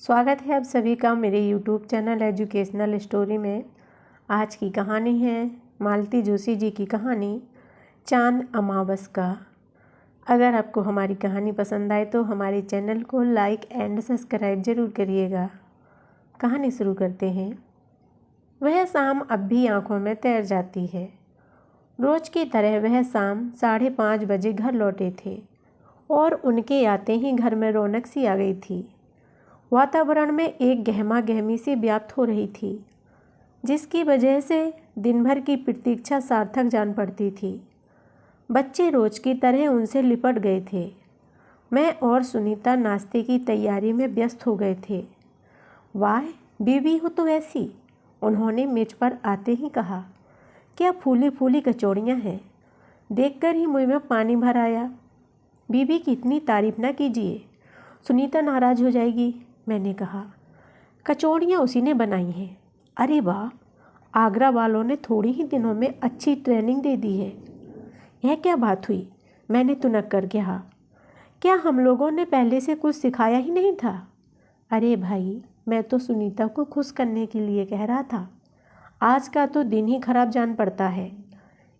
स्वागत है आप सभी का मेरे YouTube चैनल एजुकेशनल स्टोरी में। आज की कहानी है मालती जोशी जी की कहानी चांद अमावस का। अगर आपको हमारी कहानी पसंद आए तो हमारे चैनल को लाइक एंड सब्सक्राइब ज़रूर करिएगा। कहानी शुरू करते हैं। वह शाम अब भी आँखों में तैर जाती है। रोज़ की तरह वह शाम 5:30 बजे घर लौटे थे और उनके आते ही घर में रौनक सी आ गई थी। वातावरण में एक गहमा गहमी सी व्याप्त हो रही थी, जिसकी वजह से दिन भर की प्रतीक्षा सार्थक जान पड़ती थी। बच्चे रोज की तरह उनसे लिपट गए थे। मैं और सुनीता नाश्ते की तैयारी में व्यस्त हो गए थे। वाह, बीवी हो तो ऐसी, उन्होंने मेज पर आते ही कहा। क्या फूली फूली कचौड़ियाँ हैं, देखकर ही मुँह में पानी भर आया। बीवी की इतनी तारीफ ना कीजिए, सुनीता नाराज़ हो जाएगी, मैंने कहा। कचौड़ियाँ उसी ने बनाई हैं। अरे वाह, आगरा वालों ने थोड़ी ही दिनों में अच्छी ट्रेनिंग दे दी है। यह क्या बात हुई, मैंने तुनक कर कहा। क्या हम लोगों ने पहले से कुछ सिखाया ही नहीं था? अरे भाई, मैं तो सुनीता को खुश करने के लिए कह रहा था। आज का तो दिन ही खराब जान पड़ता है।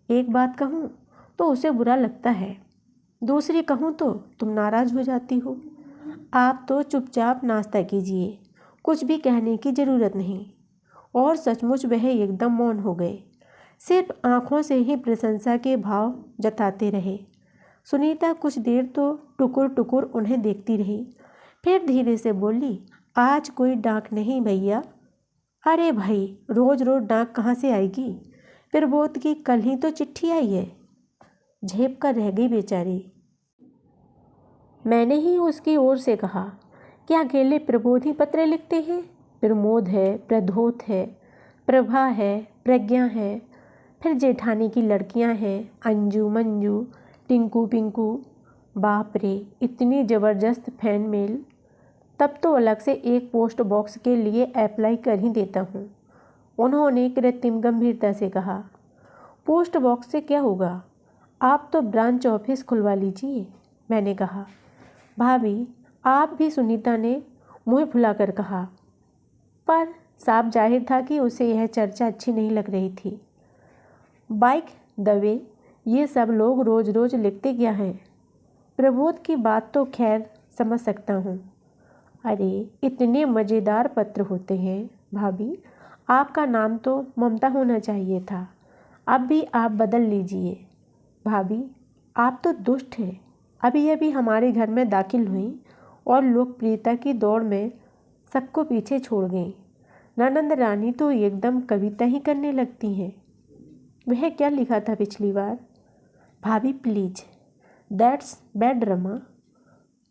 एक बात कहूँ तो उसे बुरा लगता है, दूसरी कहूँ तो तुम नाराज़ हो जाती हो। आप तो चुपचाप नाश्ता कीजिए, कुछ भी कहने की ज़रूरत नहीं। और सचमुच वह एकदम मौन हो गए, सिर्फ आँखों से ही प्रशंसा के भाव जताते रहे। सुनीता कुछ देर तो टुकुर टुकुर उन्हें देखती रही, फिर धीरे से बोली, आज कोई डाक नहीं भैया। अरे भाई, रोज़ रोज़ डाक कहाँ से आएगी? प्रबोध की कल ही तो चिट्ठी आई है। झेप कर रह गई बेचारी। मैंने ही उसकी ओर से कहा, क्या अकेले प्रबोध ही पत्र लिखते हैं? प्रमोद है, प्रधोत है, प्रभा है, प्रज्ञा है, फिर जेठानी की लड़कियां हैं, अंजू, मंजू, टिंकू, पिंकू। बाप रे, इतनी ज़बरदस्त फैन मेल। तब तो अलग से एक पोस्ट बॉक्स के लिए अप्लाई कर ही देता हूँ, उन्होंने कृत्रिम गंभीरता से कहा। पोस्ट बॉक्स से क्या होगा, आप तो ब्रांच ऑफिस खुलवा लीजिए, मैंने कहा। भाभी, आप भी, सुनीता ने मुँह फुलाकर कहा। पर साफ जाहिर था कि उसे यह चर्चा अच्छी नहीं लग रही थी। बाइक दवे, ये सब लोग रोज़ रोज़ लिखते क्या हैं? प्रबोध की बात तो खैर समझ सकता हूँ। अरे, इतने मज़ेदार पत्र होते हैं भाभी, आपका नाम तो ममता होना चाहिए था। अब भी आप बदल लीजिए। भाभी, आप तो दुष्ट हैं। अभी अभी हमारे घर में दाखिल हुई और लोकप्रियता की दौड़ में सबको पीछे छोड़ गई। ननंद रानी तो एकदम कविता ही करने लगती हैं। वह क्या लिखा था पिछली बार? भाभी प्लीज, दैट्स बैड रमा,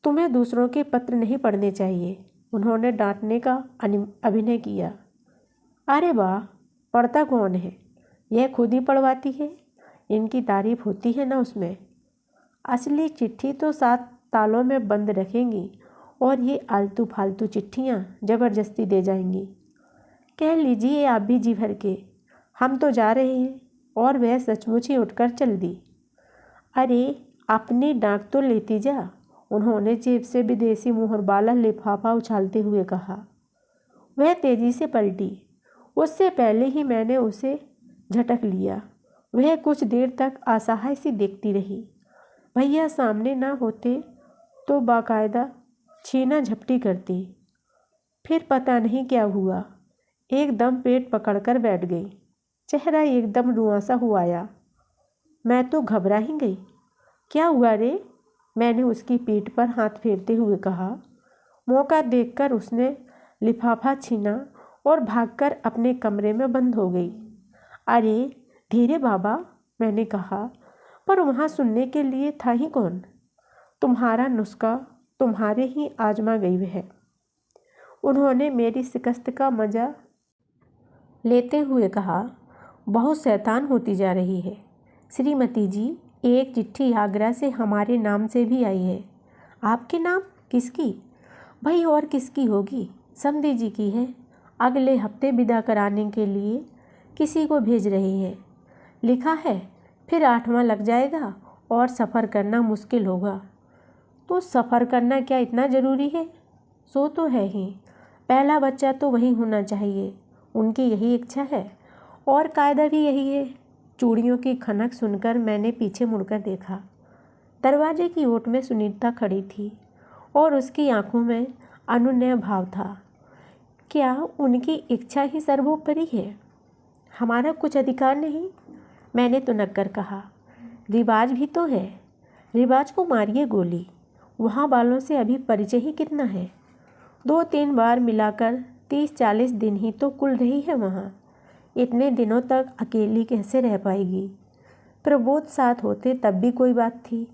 तुम्हें दूसरों के पत्र नहीं पढ़ने चाहिए, उन्होंने डांटने का अभिनय किया। अरे वाह, पढ़ता कौन है? यह खुद ही पढ़वाती है, इनकी तारीफ होती है ना उसमें। असली चिट्ठी तो 7 तालों में बंद रखेंगी और ये आलतू फालतू चिट्ठियाँ ज़बरदस्ती दे जाएंगी। कह लीजिए आप भी जी भर के, हम तो जा रहे हैं। और वह सचमुच ही उठकर चल दी। अरे, अपनी डाक तो लेती जा, उन्होंने जेब से विदेशी मुहर वाला लिफाफा उछालते हुए कहा। वह तेजी से पलटी, उससे पहले ही मैंने उसे झटक लिया। वह कुछ देर तक असहाय सी देखती रही। भैया सामने ना होते तो बाकायदा छीना झपटी करती। फिर पता नहीं क्या हुआ, एकदम पेट पकड़कर बैठ गई, चेहरा एकदम रुआंसा हुआ आया। मैं तो घबरा ही गई। क्या हुआ रे? मैंने उसकी पीठ पर हाथ फेरते हुए कहा। मौका देखकर उसने लिफाफा छीना और भागकर अपने कमरे में बंद हो गई। अरे धीरे बाबा, मैंने कहा, पर वहाँ सुनने के लिए था ही कौन? तुम्हारा नुस्खा तुम्हारे ही आजमा गई वह, उन्होंने मेरी शिकस्त का मज़ा लेते हुए कहा। बहुत शैतान होती जा रही है। श्रीमती जी, एक चिट्ठी आगरा से हमारे नाम से भी आई है। आपके नाम? किसकी? भाई और किसकी होगी, समधी जी की है। अगले हफ्ते विदा कराने के लिए किसी को भेज रही है। लिखा है फिर 8वां लग जाएगा और सफ़र करना मुश्किल होगा। तो सफ़र करना क्या इतना ज़रूरी है? सो तो है ही, पहला बच्चा तो वही होना चाहिए, उनकी यही इच्छा है और कायदा भी यही है। चूड़ियों की खनक सुनकर मैंने पीछे मुड़कर देखा। दरवाजे की ओट में सुनीता खड़ी थी और उसकी आंखों में अनुनय भाव था। क्या उनकी इच्छा ही सर्वोपरि है? हमारा कुछ अधिकार नहीं? मैंने तो नक्कर कहा। रिवाज भी तो है, रिवाज को मारिए गोली। वहाँ वालों से अभी परिचय ही कितना है? 2-3 बार मिलाकर 30-40 दिन ही तो कुल रही है वहाँ। इतने दिनों तक अकेली कैसे रह पाएगी? प्रबोध साथ होते तब भी कोई बात थी।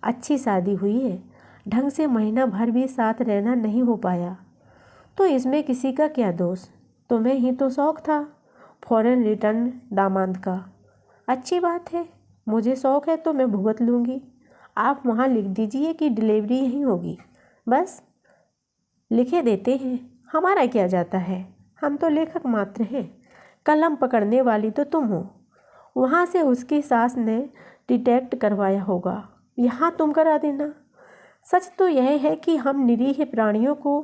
अच्छी शादी हुई है, ढंग से महीना भर भी साथ रहना नहीं हो पाया तो इसमें किसी का क्या दोष? तुम्हें ही तो शौक़ था फॉरेन रिटर्न दामाद का। अच्छी बात है, मुझे शौक़ है तो मैं भुगत लूँगी। आप वहाँ लिख दीजिए कि डिलीवरी यहीं होगी, बस लिखे देते हैं। हमारा क्या जाता है, हम तो लेखक मात्र हैं। कलम पकड़ने वाली तो तुम हो। वहाँ से उसकी सास ने डिटेक्ट करवाया होगा, यहाँ तुम करा देना। सच तो यह है कि हम निरीह प्राणियों को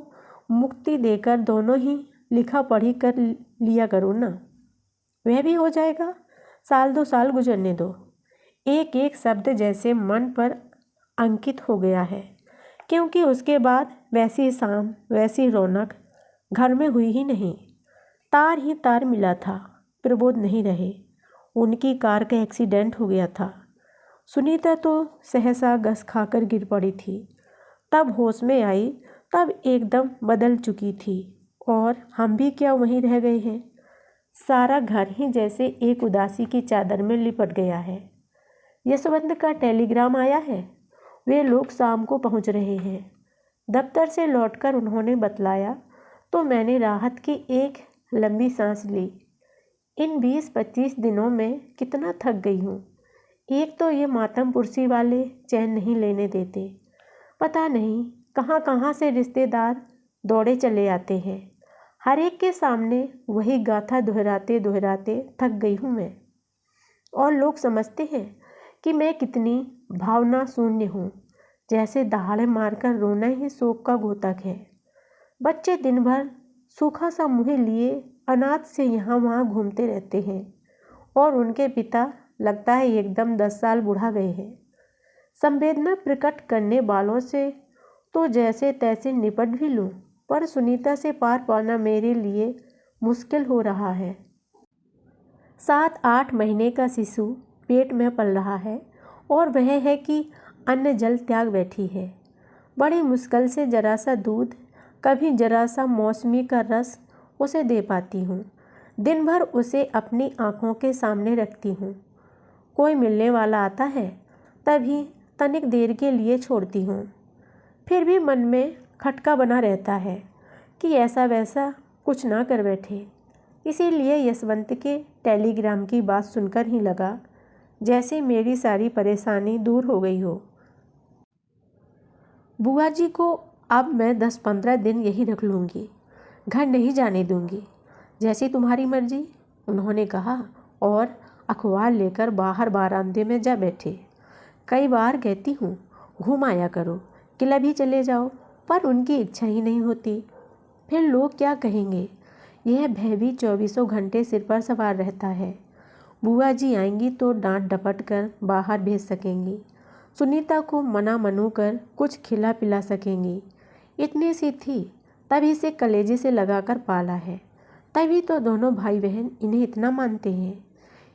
मुक्ति देकर दोनों ही लिखा पढ़ी कर लिया करो ना, वह भी हो जाएगा। 1-2 साल गुजरने दो। एक एक शब्द जैसे मन पर अंकित हो गया है, क्योंकि उसके बाद वैसी शाम वैसी रौनक घर में हुई ही नहीं। तार ही तार मिला था। प्रबोध नहीं रहे, उनकी कार का एक्सीडेंट हो गया था। सुनीता तो सहसा गस खाकर गिर पड़ी थी। तब होश में आई, तब एकदम बदल चुकी थी और हम भी क्या वहीं रह गए हैं। सारा घर ही जैसे एक उदासी की चादर में लिपट गया है। यशवंत का टेलीग्राम आया है, वे लोग शाम को पहुंच रहे हैं। दफ्तर से लौटकर उन्होंने बतलाया तो मैंने राहत की एक लंबी सांस ली। इन 20-25 दिनों में कितना थक गई हूँ। एक तो ये मातम पुरसी वाले चैन नहीं लेने देते। पता नहीं कहाँ कहाँ से रिश्तेदार दौड़े चले आते हैं। हर एक के सामने वही गाथा दोहराते दोहराते थक गई हूँ मैं। और लोग समझते हैं कि मैं कितनी भावना शून्य हूँ, जैसे दहाड़े मारकर रोना ही शोक का घोतक है। बच्चे दिन भर सूखा सा मुँह लिए अनाथ से यहाँ वहाँ घूमते रहते हैं और उनके पिता लगता है एकदम 10 साल बूढ़ा गए हैं। संवेदना प्रकट करने वालों से तो जैसे तैसे निपट भी लूँ, पर सुनीता से पार पाना मेरे लिए मुश्किल हो रहा है। 7-8 महीने का शिशु पेट में पल रहा है और वह है कि अन्न जल त्याग बैठी है। बड़ी मुश्किल से जरा सा दूध, कभी जरा सा मौसमी का रस उसे दे पाती हूँ। दिन भर उसे अपनी आँखों के सामने रखती हूँ। कोई मिलने वाला आता है तभी तनिक देर के लिए छोड़ती हूँ। फिर भी मन में खटका बना रहता है कि ऐसा वैसा कुछ ना कर बैठे। इसीलिए यशवंत के टेलीग्राम की बात सुनकर ही लगा जैसे मेरी सारी परेशानी दूर हो गई हो। बुआ जी को अब मैं 10-15 दिन यही रख लूँगी, घर नहीं जाने दूँगी, जैसी तुम्हारी मर्जी, उन्होंने कहा और अखबार लेकर बाहर बरामदे में जा बैठे। कई बार कहती हूँ घूम आया करो, क्लब ही चले जाओ, पर उनकी इच्छा ही नहीं होती। फिर लोग क्या कहेंगे? यह भय भी 24 घंटे सिर पर सवार रहता है। बुआ जी आएंगी तो डांट डपट कर बाहर भेज सकेंगी, सुनीता को मना मनू कर कुछ खिला पिला सकेंगी। इतनी सी थी, तभी से कलेजे से लगाकर पाला है, तभी तो दोनों भाई बहन इन्हें इतना मानते हैं।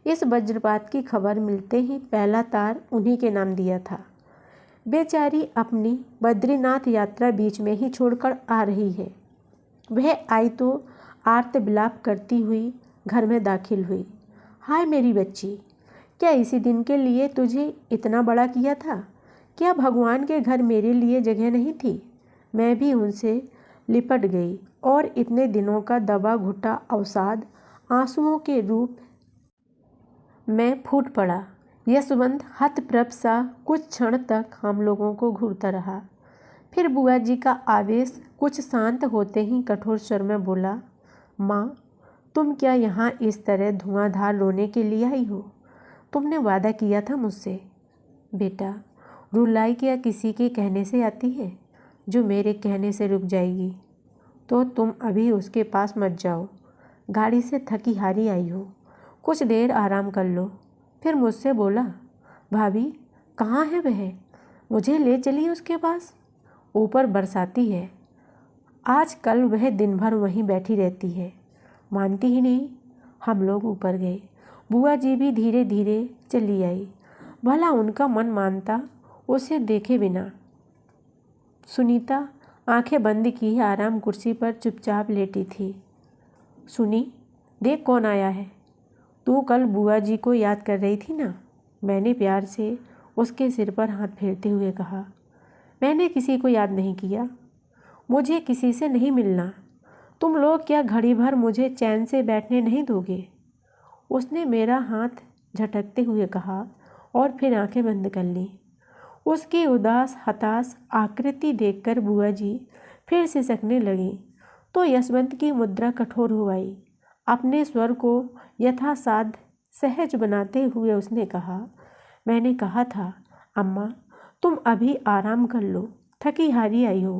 इस वज्रपात की खबर मिलते ही पहला तार उन्हीं के नाम दिया था। बेचारी अपनी बद्रीनाथ यात्रा बीच में ही छोड़कर आ रही है। वह आई तो आर्त विलाप करती हुई घर में दाखिल हुई। हाय मेरी बच्ची, क्या इसी दिन के लिए तुझे इतना बड़ा किया था? क्या भगवान के घर मेरे लिए जगह नहीं थी? मैं भी उनसे लिपट गई और इतने दिनों का दबा घुटा अवसाद आंसुओं के रूप में फूट पड़ा। यशवंत हतप्रभ सा कुछ क्षण तक हम लोगों को घूरता रहा। फिर बुआ जी का आवेश कुछ शांत होते ही कठोर स्वर में बोला, माँ, तुम क्या यहाँ इस तरह धुआंधार रोने के लिए आई हो? तुमने वादा किया था मुझसे। बेटा, रुलाई क्या किसी के कहने से आती है जो मेरे कहने से रुक जाएगी? तो तुम अभी उसके पास मत जाओ। गाड़ी से थकी हारी आई हो, कुछ देर आराम कर लो। फिर मुझसे बोला, भाभी कहाँ है वह, मुझे ले चलिए उसके पास। ऊपर बरसाती है, आज कल वह दिन भर वहीं बैठी रहती है, मानती ही नहीं। हम लोग ऊपर गए। बुआ जी भी धीरे धीरे चली आई। भला उनका मन मानता उसे देखे बिना। सुनीता आंखें बंद किए आराम कुर्सी पर चुपचाप लेटी थी। सुनी, देख कौन आया है। तू कल बुआ जी को याद कर रही थी ना, मैंने प्यार से उसके सिर पर हाथ फेरते हुए कहा। मैंने किसी को याद नहीं किया, मुझे किसी से नहीं मिलना। तुम लोग क्या घड़ी भर मुझे चैन से बैठने नहीं दोगे। उसने मेरा हाथ झटकते हुए कहा और फिर आंखें बंद कर लीं। उसकी उदास हताश आकृति देखकर बुआ जी फिर सिसकने लगी तो यशवंत की मुद्रा कठोर हो आई। अपने स्वर को यथासाध्य सहज बनाते हुए उसने कहा, मैंने कहा था अम्मा, तुम अभी आराम कर लो, थकी हारी आई हो।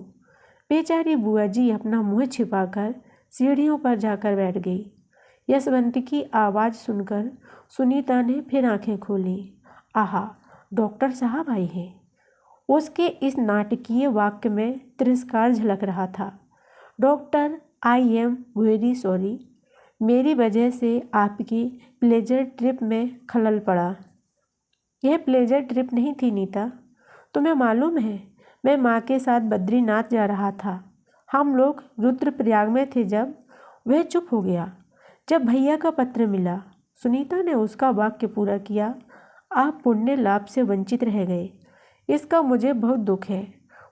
बेचारी बुआ जी अपना मुँह छिपाकर सीढ़ियों पर जाकर बैठ गई। यशवंत की आवाज़ सुनकर सुनीता ने फिर आंखें खोली। आहा, डॉक्टर साहब आए हैं। उसके इस नाटकीय वाक्य में तिरस्कार झलक रहा था। Doctor, I am very sorry, मेरी वजह से आपकी प्लेजर ट्रिप में खलल पड़ा। यह प्लेजर ट्रिप नहीं थी नीता, तुम्हें मालूम है मैं माँ के साथ बद्रीनाथ जा रहा था। हम लोग रुद्रप्रयाग में थे जब वह चुप हो गया। जब भैया का पत्र मिला, सुनीता ने उसका वाक्य पूरा किया, आप पुण्य लाभ से वंचित रह गए। इसका मुझे बहुत दुख है।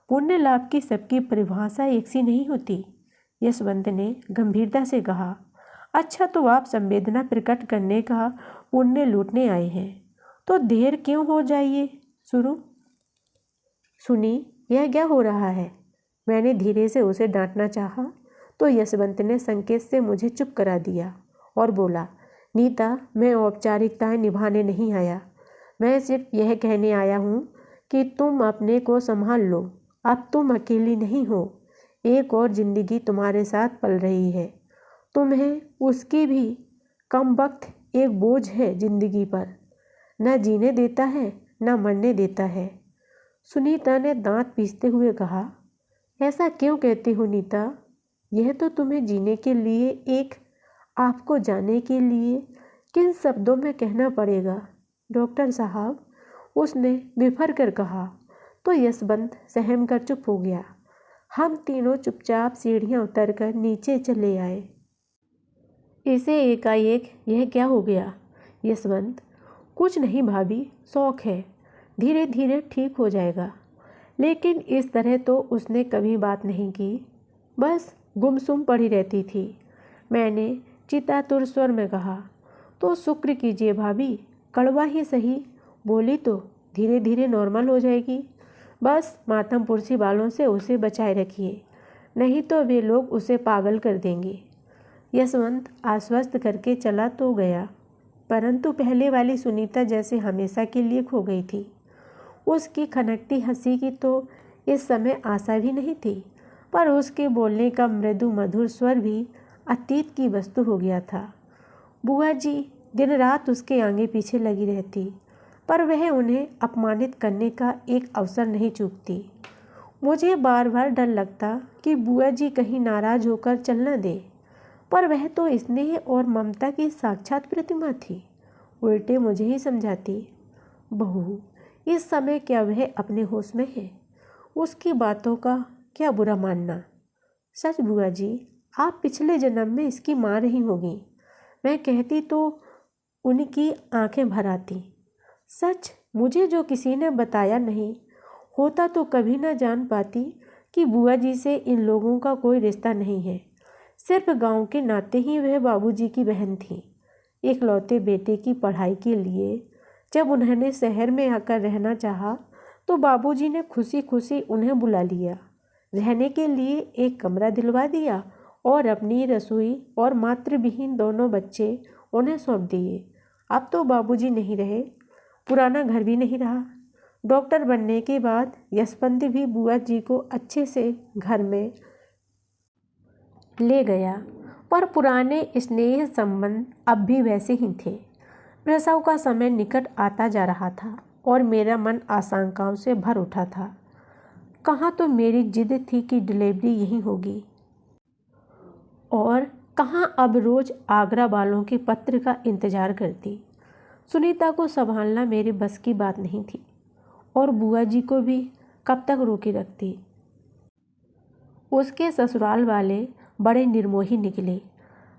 पुण्य लाभ की सबकी परिभाषा एक सी नहीं होती, यशवंत ने गंभीरता से कहा। अच्छा, तो आप संवेदना प्रकट करने का पुण्य लूटने आए हैं, तो देर क्यों हो जाइए, शुरू। सुनी, यह क्या हो रहा है। मैंने धीरे से उसे डांटना चाहा तो यशवंत ने संकेत से मुझे चुप करा दिया और बोला, नीता, मैं औपचारिकताएं निभाने नहीं आया, मैं सिर्फ यह कहने आया हूँ कि तुम अपने को संभाल लो। अब तुम अकेली नहीं हो, एक और जिंदगी तुम्हारे साथ पल रही है। तुम्हें उसकी भी कम वक्त एक बोझ है जिंदगी पर, न जीने देता है न मरने देता है। सुनीता ने दांत पीसते हुए कहा, ऐसा क्यों कहती हो नीता, यह तो तुम्हें जीने के लिए, एक आपको जाने के लिए किन शब्दों में कहना पड़ेगा, डॉक्टर साहब, उसने बिफर कर कहा। तो यशवंत सहम कर चुप हो गया। हम तीनों चुपचाप सीढ़ियाँ उतरकर नीचे चले आए। इसे एकाएक यह क्या हो गया यशवंत। कुछ नहीं भाभी, शौक है, धीरे धीरे ठीक हो जाएगा। लेकिन इस तरह तो उसने कभी बात नहीं की, बस गुमसुम पड़ी रहती थी। मैंने चितातुर स्वर में कहा, तो शुक्र कीजिए भाभी, कड़वा ही सही, बोली तो धीरे धीरे नॉर्मल हो जाएगी। बस मातमपुरसी वालों से उसे बचाए रखिए, नहीं तो वे लोग उसे पागल कर देंगे। यशवंत आश्वस्त करके चला तो गया, परंतु पहले वाली सुनीता जैसे हमेशा के लिए खो गई थी। उसकी खनकती हंसी की तो इस समय आशा भी नहीं थी, पर उसके बोलने का मृदु मधुर स्वर भी अतीत की वस्तु हो गया था। बुआ जी दिन रात उसके आगे पीछे लगी रहती, पर वह उन्हें अपमानित करने का एक अवसर नहीं चूकती। मुझे बार बार डर लगता कि बुआ जी कहीं नाराज होकर चल न दे, पर वह तो स्नेह और ममता की साक्षात प्रतिमा थी। उल्टे मुझे ही समझाती, बहू, इस समय क्या वह अपने होश में है, उसकी बातों का क्या बुरा मानना। सच बुआ जी, आप पिछले जन्म में इसकी माँ रही होगी। मैं कहती तो उनकी आंखें भर आती। सच, मुझे जो किसी ने बताया नहीं होता तो कभी ना जान पाती कि बुआ जी से इन लोगों का कोई रिश्ता नहीं है। सिर्फ गांव के नाते ही वह बाबूजी की बहन थी। इकलौते बेटे की पढ़ाई के लिए जब उन्होंने शहर में आकर रहना चाहा तो बाबूजी ने खुशी खुशी उन्हें बुला लिया, रहने के लिए एक कमरा दिलवा दिया और अपनी रसोई और मातृविहीन दोनों बच्चे उन्हें सौंप दिए। अब तो बाबूजी नहीं रहे, पुराना घर भी नहीं रहा। डॉक्टर बनने के बाद यशवंत भी बुआ जी को अच्छे से घर में ले गया, पर पुराने स्नेह संबंध अब भी वैसे ही थे। प्रसव का समय निकट आता जा रहा था और मेरा मन आशंकाओं से भर उठा था। कहाँ तो मेरी जिद थी कि डिलीवरी यहीं होगी, और कहाँ अब रोज आगरा वालों के पत्र का इंतजार करती। सुनीता को संभालना मेरे बस की बात नहीं थी, और बुआ जी को भी कब तक रोके रखती। उसके ससुराल वाले बड़े निर्मोही निकले।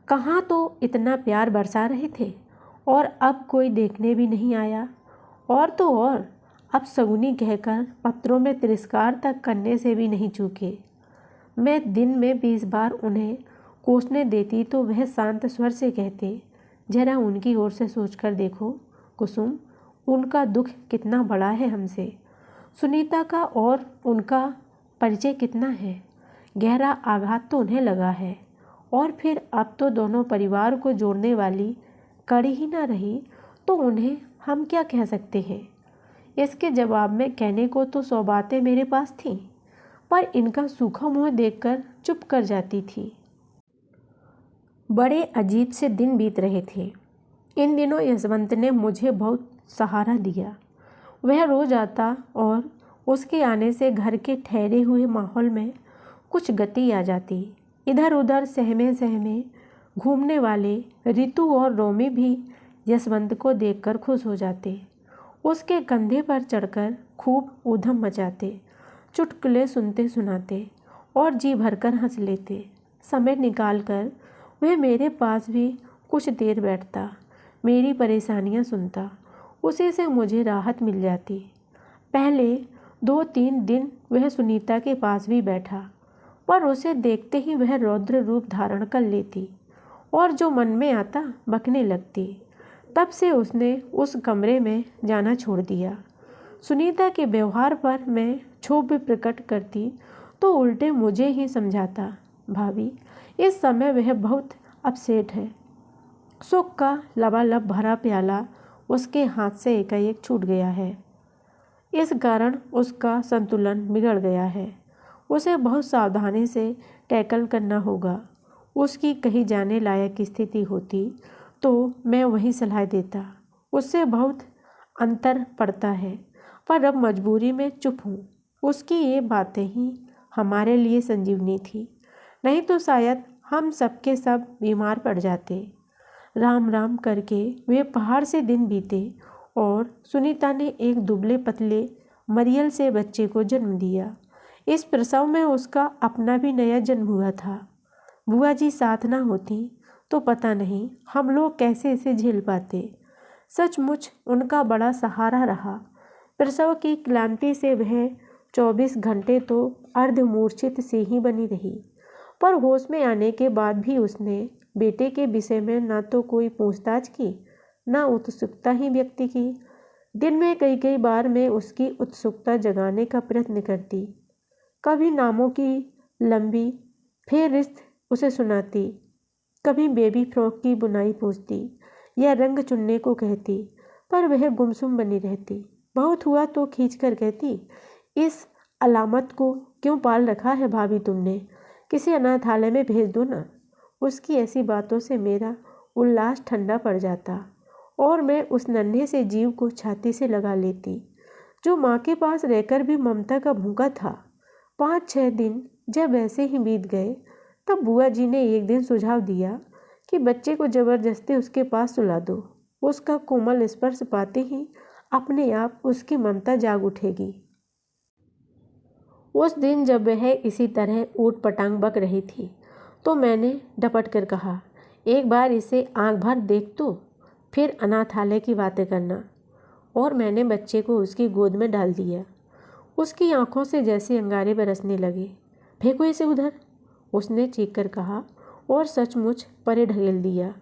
कहाँ तो इतना प्यार बरसा रहे थे, और अब कोई देखने भी नहीं आया। और तो और अब सगुनी कहकर पत्रों में तिरस्कार तक करने से भी नहीं चूके। मैं दिन में 20 बार उन्हें कोसने देती तो वह शांत स्वर से कहते, जरा उनकी ओर से सोचकर देखो कुसुम, उनका दुख कितना बड़ा है हमसे। सुनीता का और उनका परिचय कितना है, गहरा आघात तो उन्हें लगा है, और फिर अब तो दोनों परिवार को जोड़ने वाली कड़ी ही ना रही, तो उन्हें हम क्या कह सकते हैं। इसके जवाब में कहने को तो 100 बातें मेरे पास थीं, पर इनका सूखा मुँह देखकर चुप कर जाती थी। बड़े अजीब से दिन बीत रहे थे। इन दिनों यशवंत ने मुझे बहुत सहारा दिया। वह रोज आता और उसके आने से घर के ठहरे हुए माहौल में कुछ गति आ जाती। इधर उधर सहमे सहमे घूमने वाले रितु और रोमी भी यशवंत को देखकर खुश हो जाते। उसके कंधे पर चढ़कर खूब ऊधम मचाते, चुटकुले सुनते सुनाते और जी भरकर हंस लेते। समय निकालकर वह मेरे पास भी कुछ देर बैठता, मेरी परेशानियां सुनता। उसी से मुझे राहत मिल जाती। पहले 2-3 दिन वह सुनीता के पास भी बैठा, पर उसे देखते ही वह रौद्र रूप धारण कर लेती और जो मन में आता बकने लगती। तब से उसने उस कमरे में जाना छोड़ दिया। सुनीता के व्यवहार पर मैं क्षोभ प्रकट करती तो उल्टे मुझे ही समझाता, भाभी इस समय वह बहुत अपसेट है। सुख का लबालब भरा प्याला उसके हाथ से एकाएक छूट गया है। इस कारण उसका संतुलन बिगड़ गया है। उसे बहुत सावधानी से टैकल करना होगा। उसकी कहीं जाने लायक स्थिति होती तो मैं वही सलाह देता। उससे बहुत अंतर पड़ता है, पर अब मजबूरी में चुप हूँ। उसकी ये बातें ही हमारे लिए संजीवनी थी, नहीं तो शायद हम सबके सब बीमार पड़ जाते। राम राम करके वे पहाड़ से दिन बीते और सुनीता ने एक दुबले पतले मरियल से बच्चे को जन्म दिया। इस प्रसव में उसका अपना भी नया जन्म हुआ था। बुआ जी साथ ना होती तो पता नहीं हम लोग कैसे इसे झेल पाते। सचमुच उनका बड़ा सहारा रहा। प्रसव की क्लांति से वह 24 घंटे तो अर्धमूर्छित सी ही बनी रही, पर होश में आने के बाद भी उसने बेटे के विषय में ना तो कोई पूछताछ की, ना उत्सुकता ही व्यक्त की। दिन में कई बार मैं उसकी उत्सुकता जगाने का प्रयत्न करती। कभी नामों की लंबी फेहरिस्त उसे सुनाती, कभी बेबी फ्रॉक की बुनाई पूछती या रंग चुनने को कहती, पर वह गुमसुम बनी रहती। बहुत हुआ तो खींचकर कहती, इस अलामत को क्यों पाल रखा है भाभी तुमने, किसी अनाथालय में भेज दो ना। उसकी ऐसी बातों से मेरा उल्लास ठंडा पड़ जाता और मैं उस नन्हे से जीव को छाती से लगा लेती, जो माँ के पास रहकर भी ममता का भूखा था। 5-6 दिन जब ऐसे ही बीत गए, तब बुआ जी ने एक दिन सुझाव दिया कि बच्चे को जबरदस्ती उसके पास सुला दो। उसका कोमल स्पर्श पाते ही अपने आप उसकी ममता जाग उठेगी। उस दिन जब वह इसी तरह ऊट पटांग बक रही थी, तो मैंने डपट कर कहा, एक बार इसे आंख भर देख तो फिर अनाथालय की बातें करना। और मैंने बच्चे को उसकी गोद में डाल दिया। उसकी आंखों से जैसे अंगारे बरसने लगे। फेंको इसे उधर, उसने चीख कर कहा और सचमुच परे ढकेल दिया।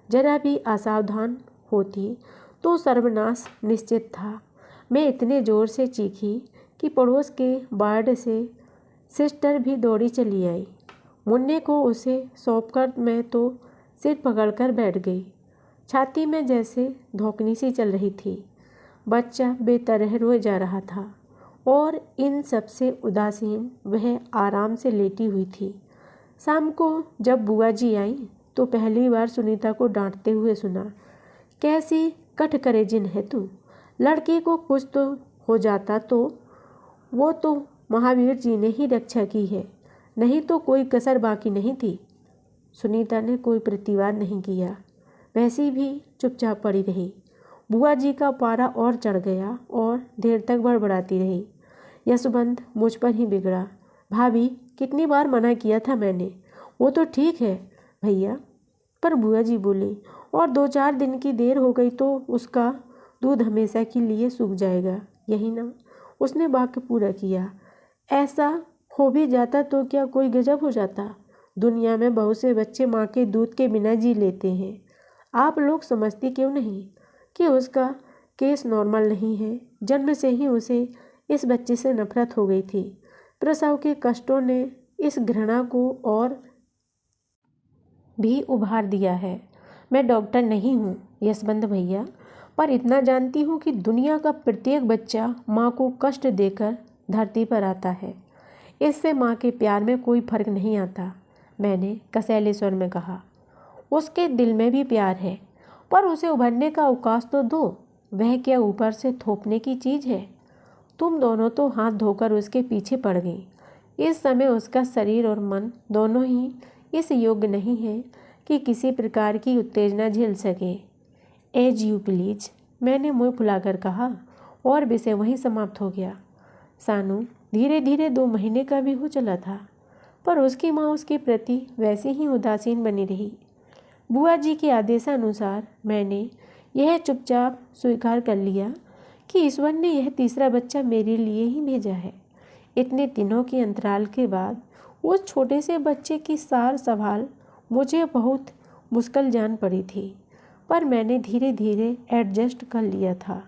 जरा भी असावधान होती तो सर्वनाश निश्चित था। मैं इतने जोर से चीखी कि पड़ोस के वार्ड से सिस्टर भी दौड़ी चली आई। मुन्ने को उसे सौंपकर मैं तो सिर पकड़कर बैठ गई। छाती में जैसे धौंकनी सी चल रही थी। बच्चा बेतरह रोए जा रहा था और इन सबसे उदासीन वह आराम से लेटी हुई थी। शाम को जब बुआ जी आई तो पहली बार सुनीता को डांटते हुए सुना, कैसी कठकरेजिन है तू, लड़की को कुछ तो हो जाता तो वो तो महावीर जी ने ही रक्षा की है, नहीं तो कोई कसर बाकी नहीं थी। सुनीता ने कोई प्रतिवाद नहीं किया, वैसी भी चुपचाप पड़ी रही। बुआ जी का पारा और चढ़ गया और देर तक बड़बड़ाती रही। यशवंत मुझ पर ही बिगड़ा। भाभी, कितनी बार मना किया था मैंने, वो तो ठीक है भैया। पर बुआ जी बोली, और 2-4 दिन की देर हो गई तो उसका दूध हमेशा के लिए सूख जाएगा, यही ना। उसने वाक्य पूरा किया। ऐसा हो भी जाता तो क्या कोई गजब हो जाता। दुनिया में बहुत से बच्चे माँ के दूध के बिना जी लेते हैं। आप लोग समझती क्यों नहीं कि उसका केस नॉर्मल नहीं है। जन्म से ही उसे इस बच्चे से नफरत हो गई थी। प्रसव के कष्टों ने इस घृणा को और भी उभार दिया है। मैं डॉक्टर नहीं हूँ यशवंत भैया, पर इतना जानती हूँ कि दुनिया का प्रत्येक बच्चा माँ को कष्ट देकर धरती पर आता है। इससे माँ के प्यार में कोई फर्क नहीं आता। मैंने कसैले स्वर में कहा, उसके दिल में भी प्यार है, पर उसे उभरने का अवकाश तो दो। वह क्या ऊपर से थोपने की चीज़ है। तुम दोनों तो हाथ धोकर उसके पीछे पड़ गई। इस समय उसका शरीर और मन दोनों ही इस योग्य नहीं है कि किसी प्रकार की उत्तेजना झेल सके। एज यू प्लीज, मैंने मुँह फुलाकर कहा और विषय वहीं समाप्त हो गया। सानू धीरे धीरे 2 महीने का भी हो चला था, पर उसकी माँ उसके प्रति वैसे ही उदासीन बनी रही। बुआ जी के आदेशानुसार मैंने यह चुपचाप स्वीकार कर लिया कि ईश्वर ने यह तीसरा बच्चा मेरे लिए ही भेजा है। इतने दिनों के अंतराल के बाद उस छोटे से बच्चे की सार संभाल मुझे बहुत मुश्किल जान पड़ी थी, पर मैंने धीरे धीरे एडजस्ट कर लिया था।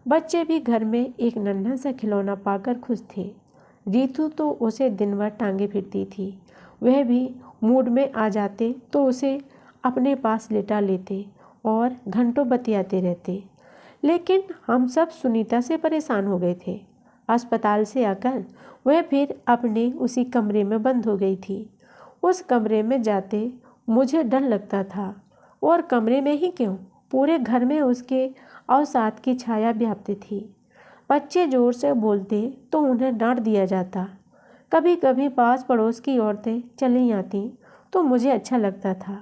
बच्चे भी घर में एक नन्हा सा खिलौना पाकर खुश थे। रीतू तो उसे दिन भर टांगे फिरती थी। वह भी मूड में आ जाते तो उसे अपने पास लेटा लेते और घंटों बतियाते रहते। लेकिन हम सब सुनीता से परेशान हो गए थे। अस्पताल से आकर वह फिर अपने उसी कमरे में बंद हो गई थी। उस कमरे में जाते मुझे डर लगता था, और कमरे में ही क्यों, पूरे घर में उसके अवसाद की छाया व्याप्त थी। बच्चे जोर से बोलते तो उन्हें डांट दिया जाता। कभी कभी पास पड़ोस की औरतें चली आती तो मुझे अच्छा लगता था,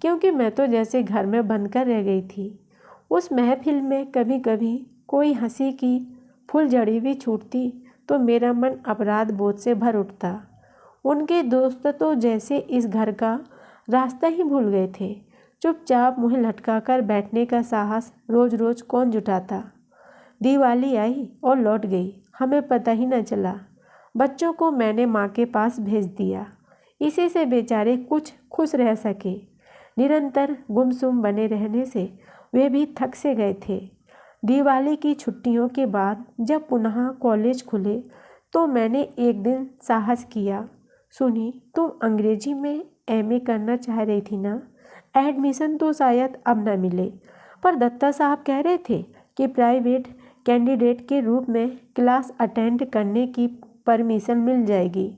क्योंकि मैं तो जैसे घर में बंद कर रह गई थी। उस महफिल में कभी कभी कोई हंसी की फुलझड़ी भी छूटती तो मेरा मन अपराध बोध से भर उठता। उनके दोस्त तो जैसे इस घर का रास्ता ही भूल गए थे। चुपचाप मुँह लटकाकर बैठने का साहस रोज रोज कौन जुटाता। दिवाली आई और लौट गई, हमें पता ही न चला। बच्चों को मैंने माँ के पास भेज दिया, इसी से बेचारे कुछ खुश रह सके। निरंतर गुमसुम बने रहने से वे भी थक से गए थे। दिवाली की छुट्टियों के बाद जब पुनः कॉलेज खुले तो मैंने एक दिन साहस किया, सुनी तुम अंग्रेजी में एमए करना चाह रही थी ना, एडमिशन तो शायद अब न मिले, पर दत्ता साहब कह रहे थे कि प्राइवेट कैंडिडेट के रूप में क्लास अटेंड करने की परमिशन मिल जाएगी।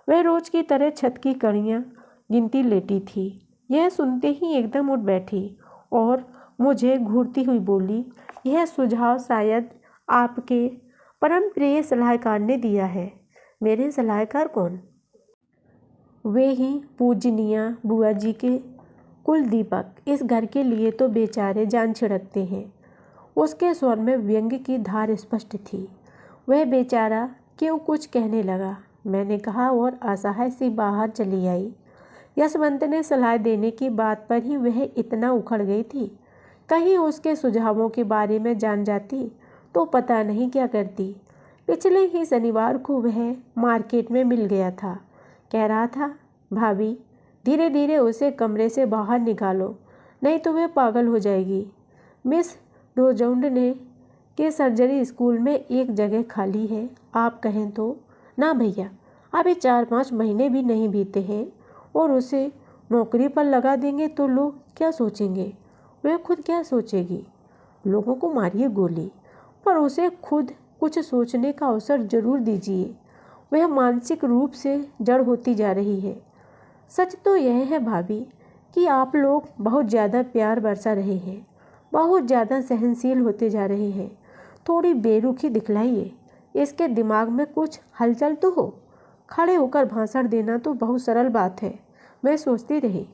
वह रोज की तरह छत की कड़ियाँ गिनती लेटी थी। यह सुनते ही एकदम उठ बैठी और मुझे घूरती हुई बोली, यह सुझाव शायद आपके परम प्रिय सलाहकार ने दिया है। मेरे सलाहकार कौन? वे ही पूजनीय बुआ जी के कुल दीपक। इस घर के लिए तो बेचारे जान छिड़कते हैं। उसके स्वर में व्यंग्य की धार स्पष्ट थी। वह बेचारा क्यों कुछ कहने लगा, मैंने कहा और असहाय सी बाहर चली आई। यशवंत ने सलाह देने की बात पर ही वह इतना उखड़ गई थी। कहीं उसके सुझावों के बारे में जान जाती तो पता नहीं क्या करती। पिछले ही शनिवार को वह मार्केट में मिल गया था। कह रहा था, भाभी धीरे धीरे उसे कमरे से बाहर निकालो, नहीं तो वह पागल हो जाएगी। मिस रोजौंड ने के सर्जरी स्कूल में एक जगह खाली है, आप कहें तो। ना भैया, अभी 4-5 महीने भी नहीं बीते हैं और उसे नौकरी पर लगा देंगे तो लोग क्या सोचेंगे। वह खुद क्या सोचेगी। लोगों को मारिए गोली, पर उसे खुद कुछ सोचने का अवसर जरूर दीजिए। वह मानसिक रूप से जड़ होती जा रही है। सच तो यह है भाभी कि आप लोग बहुत ज़्यादा प्यार बरसा रहे हैं, बहुत ज़्यादा सहनशील होते जा रहे हैं। थोड़ी बेरुखी दिखलाइए, इसके दिमाग में कुछ हलचल तो हो। खड़े होकर भाषण देना तो बहुत सरल बात है, मैं सोचती रही,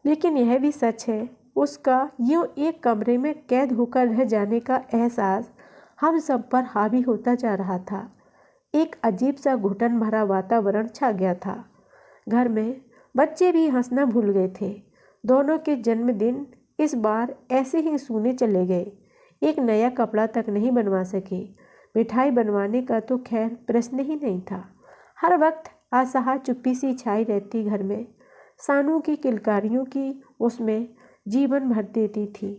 लेकिन यह भी सच है उसका यूँ एक कमरे में कैद होकर रह जाने का एहसास हम सब पर हावी होता जा रहा था। एक अजीब सा घुटन भरा वातावरण छा गया था। घर में बच्चे भी हंसना भूल गए थे। दोनों के जन्मदिन इस बार ऐसे ही सूने चले गए। एक नया कपड़ा तक नहीं बनवा सके। मिठाई बनवाने का तो खैर प्रश्न ही नहीं था। हर वक्त असहाय चुप्पी सी छाई रहती घर में। सानू की किलकारियों की उसमें जीवन भर देती थी।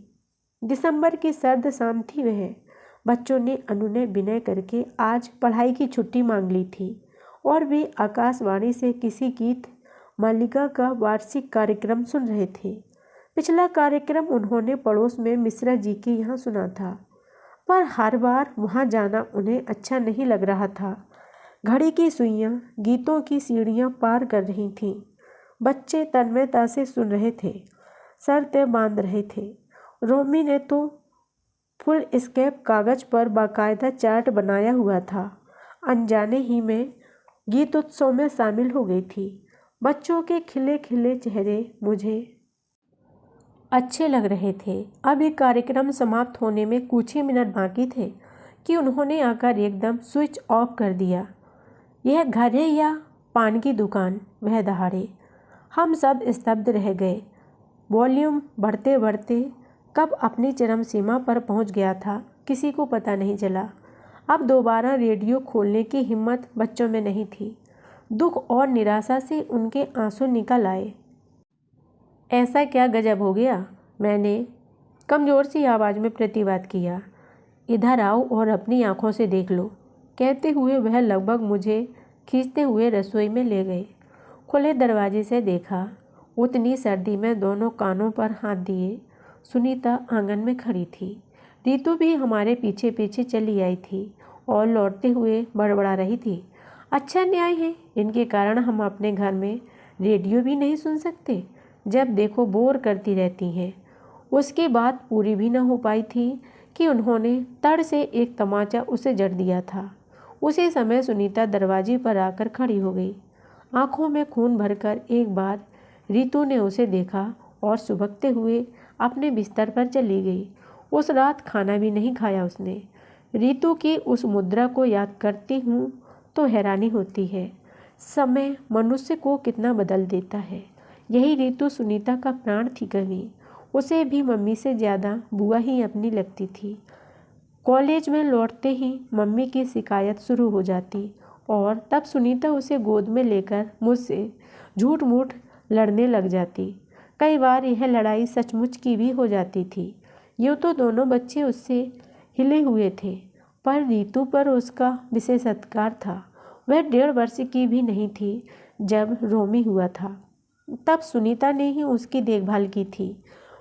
दिसंबर की सर्द शाम थी वह। बच्चों ने अनुनय विनय करके आज पढ़ाई की छुट्टी मांग ली थी और वे आकाशवाणी से किसी गीत मालिका का वार्षिक कार्यक्रम सुन रहे थे। पिछला कार्यक्रम उन्होंने पड़ोस में मिश्रा जी के यहाँ सुना था, पर हर बार वहाँ जाना उन्हें अच्छा नहीं लग रहा था। घड़ी की सुइयाँ गीतों की सीढ़ियाँ पार कर रही थीं। बच्चे तन्मयता से सुन रहे थे, सर तय बांध रहे थे। रोमी ने तो फुल स्केप कागज पर बाकायदा चार्ट बनाया हुआ था। अनजाने ही में गीत उत्सव में शामिल हो गई थी। बच्चों के खिले खिले चेहरे मुझे अच्छे लग रहे थे। अब ये कार्यक्रम समाप्त होने में कुछ ही मिनट बाकी थे कि उन्होंने आकर एकदम स्विच ऑफ कर दिया। यह घर है या पान की दुकान? वह दहाड़े। हम सब स्तब्ध रह गए। वॉल्यूम बढ़ते बढ़ते कब अपनी चरम सीमा पर पहुंच गया था किसी को पता नहीं चला। अब दोबारा रेडियो खोलने की हिम्मत बच्चों में नहीं थी। दुख और निराशा से उनके आंसू निकल आए। ऐसा क्या गजब हो गया? मैंने कमज़ोर सी आवाज़ में प्रतिवाद किया। इधर आओ और अपनी आंखों से देख लो। कहते हुए वह लगभग मुझे खींचते हुए रसोई में ले गए। खुले दरवाजे से देखा। उतनी सर्दी में दोनों कानों पर हाथ दिए सुनीता आंगन में खड़ी थी। रीतू भी हमारे पीछे पीछे चली आई थी और लौटते हुए बड़बड़ा रही थी। अच्छा न्याय है, इनके कारण हम अपने घर में रेडियो भी नहीं सुन सकते। जब देखो बोर करती रहती हैं। उसकी बात पूरी भी न हो पाई थी कि उन्होंने तड़ से एक तमाचा उसे जड़ दिया था। उसी समय सुनीता दरवाजे पर आकर खड़ी हो गई। आंखों में खून भरकर एक बार रीतू ने उसे देखा और सुबकते हुए अपने बिस्तर पर चली गई। उस रात खाना भी नहीं खाया उसने। रीतू की उस मुद्रा को याद करती हूँ तो हैरानी होती है। समय मनुष्य को कितना बदल देता है। यही रीतू सुनीता का प्राण थी कभी। उसे भी मम्मी से ज़्यादा बुआ ही अपनी लगती थी। कॉलेज में लौटते ही मम्मी की शिकायत शुरू हो जाती और तब सुनीता उसे गोद में लेकर मुझसे झूठ मूठ लड़ने लग जाती। कई बार यह लड़ाई सचमुच की भी हो जाती थी। यूँ तो दोनों बच्चे उससे हिले हुए थे, पर रीतू पर उसका विशेष सत्कार था। वह 1.5 वर्ष की भी नहीं थी जब रोमी हुआ था। तब सुनीता ने ही उसकी देखभाल की थी।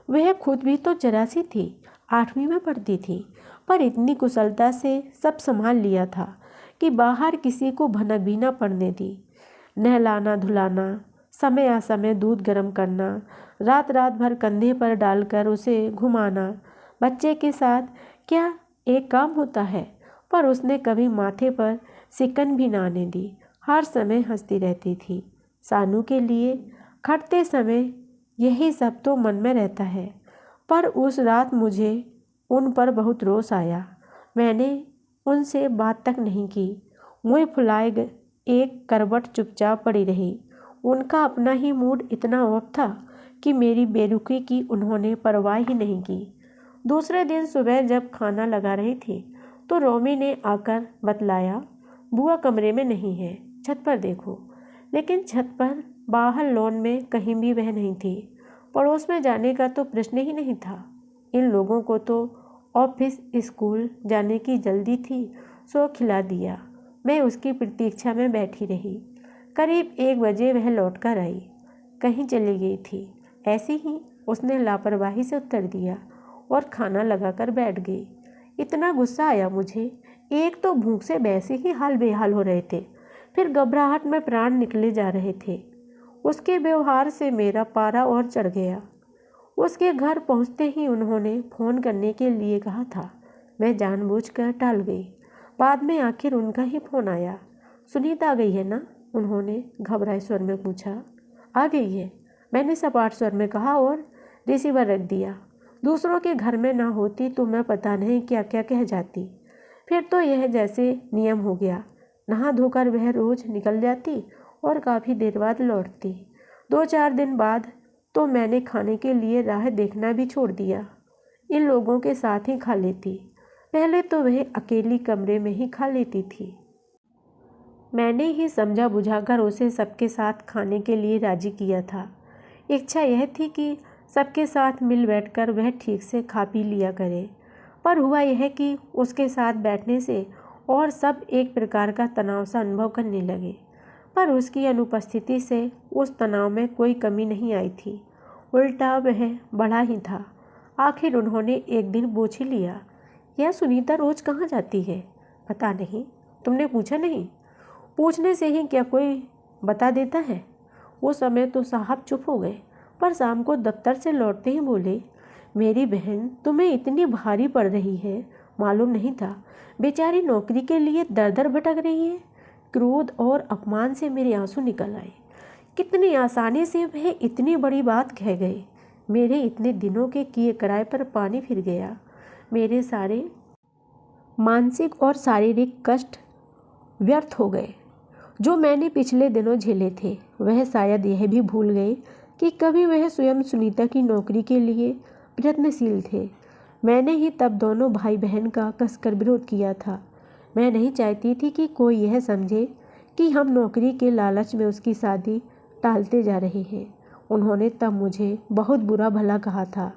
वह खुद भी तो जरा सी थी, 8वीं में पढ़ती थी, पर इतनी कुशलता से सब संभाल लिया था कि बाहर किसी को भनक भी न पड़ने दी। नहलाना धुलाना, समय असमय दूध गर्म करना, रात रात भर कंधे पर डालकर उसे घुमाना बच्चे के साथ क्या एक काम होता है। पर उसने कभी माथे पर सिकन भी ना आने दी। हर समय हंसती रहती थी। सानू के लिए खटते समय यही सब तो मन में रहता है। पर उस रात मुझे उन पर बहुत रोष आया। मैंने उनसे बात तक नहीं की। मुँह फुलाए एक करवट चुपचाप पड़ी रही। उनका अपना ही मूड इतना ऑफ था कि मेरी बेरुखी की उन्होंने परवाह ही नहीं की। दूसरे दिन सुबह जब खाना लगा रही थी तो रोमी ने आकर बतलाया, बुआ कमरे में नहीं है, छत पर देखो। लेकिन छत पर बाहर लॉन में कहीं भी वह नहीं थी। पड़ोस में जाने का तो प्रश्न ही नहीं था। इन लोगों को तो ऑफिस स्कूल जाने की जल्दी थी, सो खिला दिया। मैं उसकी प्रतीक्षा में बैठी रही। करीब 1 बजे वह लौट कर आई। कहीं चली गई थी, ऐसे ही उसने लापरवाही से उत्तर दिया और खाना लगाकर बैठ गई। इतना गुस्सा आया मुझे। एक तो भूख से वैसे ही हाल बेहाल हो रहे थे, फिर घबराहट में प्राण निकले जा रहे थे। उसके व्यवहार से मेरा पारा और चढ़ गया। उसके घर पहुंचते ही उन्होंने फ़ोन करने के लिए कहा था। मैं जानबूझकर टाल गई। बाद में आखिर उनका ही फ़ोन आया। सुनीता आ गई है ना? उन्होंने घबराए स्वर में पूछा। आ गई है, मैंने सपाट स्वर में कहा और रिसीवर रख दिया। दूसरों के घर में ना होती तो मैं पता नहीं क्या क्या कह जाती। फिर तो यह जैसे नियम हो गया। नहा धोकर वह रोज़ निकल जाती और काफ़ी देर बाद लौटती। 2-4 दिन बाद तो मैंने खाने के लिए राह देखना भी छोड़ दिया। इन लोगों के साथ ही खा लेती। पहले तो वह अकेली कमरे में ही खा लेती थी। मैंने ही समझा बुझाकर उसे सबके साथ खाने के लिए राजी किया था। इच्छा यह थी कि सबके साथ मिल बैठकर वह ठीक से खा पी लिया करे। पर हुआ यह कि उसके साथ बैठने से और सब एक प्रकार का तनाव सा अनुभव करने लगे। पर उसकी अनुपस्थिति से उस तनाव में कोई कमी नहीं आई थी, उल्टा वह बढ़ा ही था। आखिर उन्होंने एक दिन पूछ ही लिया, यह सुनीता रोज़ कहाँ जाती है? पता नहीं, तुमने पूछा नहीं? पूछने से ही क्या कोई बता देता है? वो समय तो साहब चुप हो गए, पर शाम को दफ्तर से लौटते ही बोले, मेरी बहन तुम्हें इतनी भारी पड़ रही है, मालूम नहीं था। बेचारी नौकरी के लिए दर दर भटक रही है। क्रोध और अपमान से मेरे आंसू निकल आए। कितनी आसानी से वह इतनी बड़ी बात कह गए। मेरे इतने दिनों के किए कराए पर पानी फिर गया। मेरे सारे मानसिक और शारीरिक कष्ट व्यर्थ हो गए जो मैंने पिछले दिनों झेले थे। वह शायद यह भी भूल गए कि कभी वह स्वयं सुनीता की नौकरी के लिए प्रयत्नशील थे। मैंने ही तब दोनों भाई बहन का कसकर विरोध किया था। मैं नहीं चाहती थी कि कोई यह समझे कि हम नौकरी के लालच में उसकी शादी टालते जा रहे हैं। उन्होंने तब मुझे बहुत बुरा भला कहा था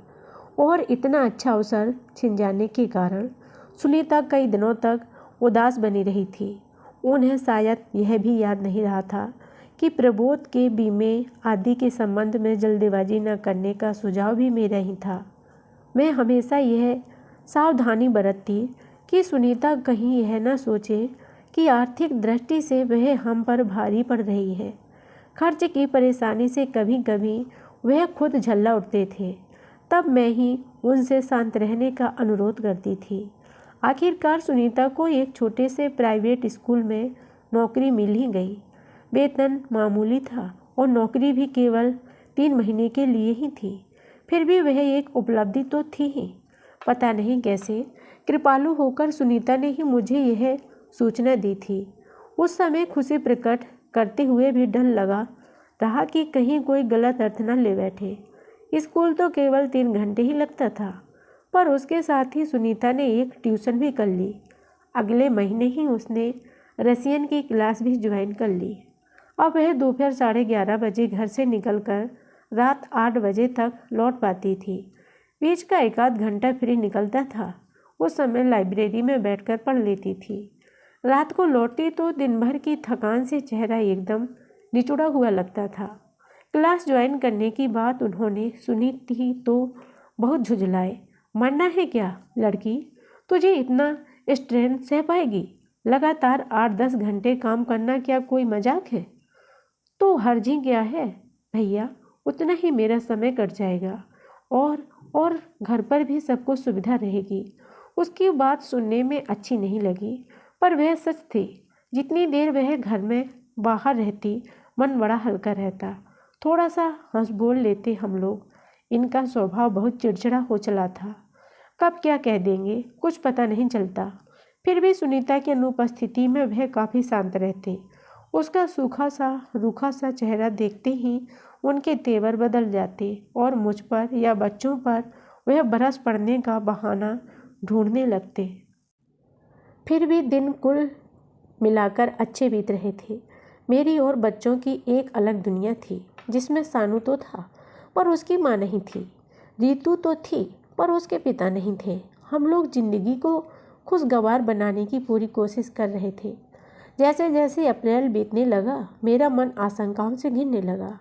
और इतना अच्छा अवसर छिन जाने के कारण सुनीता कई दिनों तक उदास बनी रही थी। उन्हें शायद यह भी याद नहीं रहा था कि प्रबोध के बीमे आदि के संबंध में जल्दबाजी न करने का सुझाव भी मेरा ही था। मैं हमेशा यह सावधानी बरतती कि सुनीता कहीं यह न सोचे कि आर्थिक दृष्टि से वह हम पर भारी पड़ रही है। खर्च की परेशानी से कभी कभी वह खुद झल्ला उठते थे, तब मैं ही उनसे शांत रहने का अनुरोध करती थी। आखिरकार सुनीता को एक छोटे से प्राइवेट स्कूल में नौकरी मिल ही गई। वेतन मामूली था और नौकरी भी केवल 3 महीने के लिए ही थी। फिर भी वह एक उपलब्धि तो थी ही। पता नहीं कैसे कृपालु होकर सुनीता ने ही मुझे यह सूचना दी थी। उस समय खुशी प्रकट करते हुए भी डर लगा रहा कि कहीं कोई गलत अर्थ न ले बैठे। स्कूल तो केवल 3 घंटे ही लगता था, पर उसके साथ ही सुनीता ने एक ट्यूशन भी कर ली। अगले महीने ही उसने रसियन की क्लास भी ज्वाइन कर ली। अब वह दोपहर 11:30 बजे घर से निकलकर रात 8 बजे तक लौट पाती थी। बीच का 1-आध घंटा फ्री निकलता था। उस समय लाइब्रेरी में बैठकर पढ़ लेती थी। रात को लौटती तो दिन भर की थकान से चेहरा एकदम निचुड़ा हुआ लगता था। क्लास ज्वाइन करने की बात उन्होंने सुनी थी तो बहुत झुंझलाए। मरना है क्या लड़की? तुझे इतना स्ट्रेन सह पाएगी? लगातार 8-10 घंटे काम करना क्या कोई मजाक है? तो हर्जी क्या है भैया, उतना ही मेरा समय कट जाएगा और घर पर भी सबको सुविधा रहेगी। उसकी बात सुनने में अच्छी नहीं लगी, पर वह सच थी। जितनी देर वह घर में बाहर रहती मन बड़ा हल्का रहता। थोड़ा सा हंस बोल लेते हम लोग। इनका स्वभाव बहुत चिड़चिड़ा हो चला था। कब क्या कह देंगे कुछ पता नहीं चलता। फिर भी सुनीता की अनुपस्थिति में वह काफ़ी शांत रहते। उसका सूखा सा रूखा सा चेहरा देखते ही उनके तेवर बदल जाते और मुझ पर या बच्चों पर वह बरस पड़ने का बहाना ढूंढने लगते। फिर भी दिन कुल मिलाकर अच्छे बीत रहे थे। मेरी और बच्चों की एक अलग दुनिया थी, जिसमें सानू तो था पर उसकी माँ नहीं थी। रीतू तो थी पर उसके पिता नहीं थे। हम लोग जिंदगी को खुशगवार बनाने की पूरी कोशिश कर रहे थे। जैसे जैसे अप्रैल बीतने लगा, मेरा मन आशंकाओं से घिरने लगा।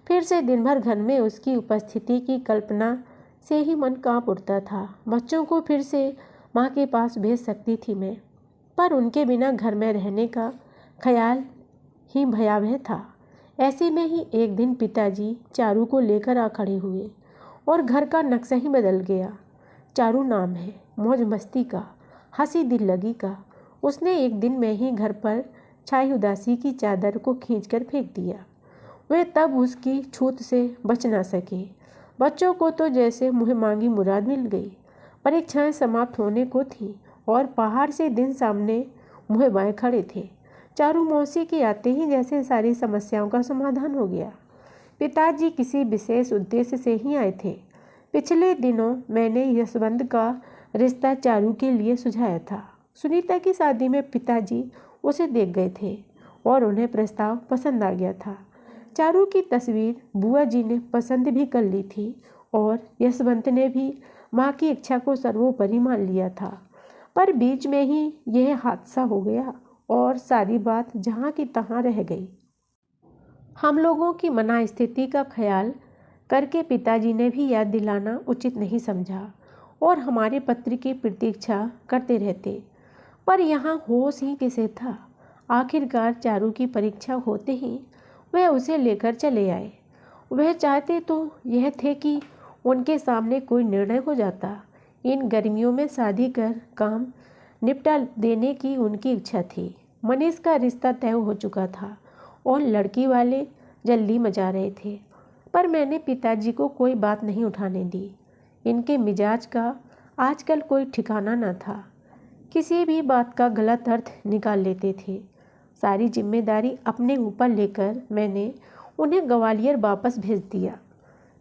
फिर से दिन भर घर में उसकी उपस्थिति की कल्पना से ही मन कांप उठता था। बच्चों को फिर से माँ के पास भेज सकती थी मैं, पर उनके बिना घर में रहने का ख्याल ही भयावह था। ऐसे में ही एक दिन पिताजी चारू को लेकर आ खड़े हुए और घर का नक्शा ही बदल गया। चारू नाम है, मौज मस्ती का, हंसी दिल लगी का। उसने एक दिन में ही घर पर छाई उदासी की चादर को खींचकर फेंक दिया। वे तब उसकी छूत से बच ना सके। बच्चों को तो जैसे मुँह मांगी मुराद मिल गई। परीक्षाएं समाप्त होने को थी और पहाड़ से दिन सामने मुँह बाएं खड़े थे। चारू मौसी के आते ही जैसे सारी समस्याओं का समाधान हो गया। पिताजी किसी विशेष उद्देश्य से ही आए थे। पिछले दिनों मैंने यशवंत का रिश्ता चारू के लिए सुझाया था। सुनीता की शादी में पिताजी उसे देख गए थे और उन्हें प्रस्ताव पसंद आ गया था। चारू की तस्वीर बुआ जी ने पसंद भी कर ली थी और यशवंत ने भी माँ की इच्छा को सर्वोपरि मान लिया था। पर बीच में ही यह हादसा हो गया और सारी बात जहाँ की तहाँ रह गई। हम लोगों की मना स्थिति का ख्याल करके पिताजी ने भी याद दिलाना उचित नहीं समझा और हमारे पत्र की प्रतीक्षा करते रहते। पर यहाँ होश ही किसे था। आखिरकार चारू की परीक्षा होते ही वह उसे लेकर चले आए। वह चाहते तो यह थे कि उनके सामने कोई निर्णय हो जाता। इन गर्मियों में शादी कर काम निपटा देने की उनकी इच्छा थी। मनीष का रिश्ता तय हो चुका था और लड़की वाले जल्दी मचा रहे थे। पर मैंने पिताजी को कोई बात नहीं उठाने दी। इनके मिजाज का आजकल कोई ठिकाना न था। किसी भी बात का गलत अर्थ निकाल लेते थे। सारी जिम्मेदारी अपने ऊपर लेकर मैंने उन्हें ग्वालियर वापस भेज दिया।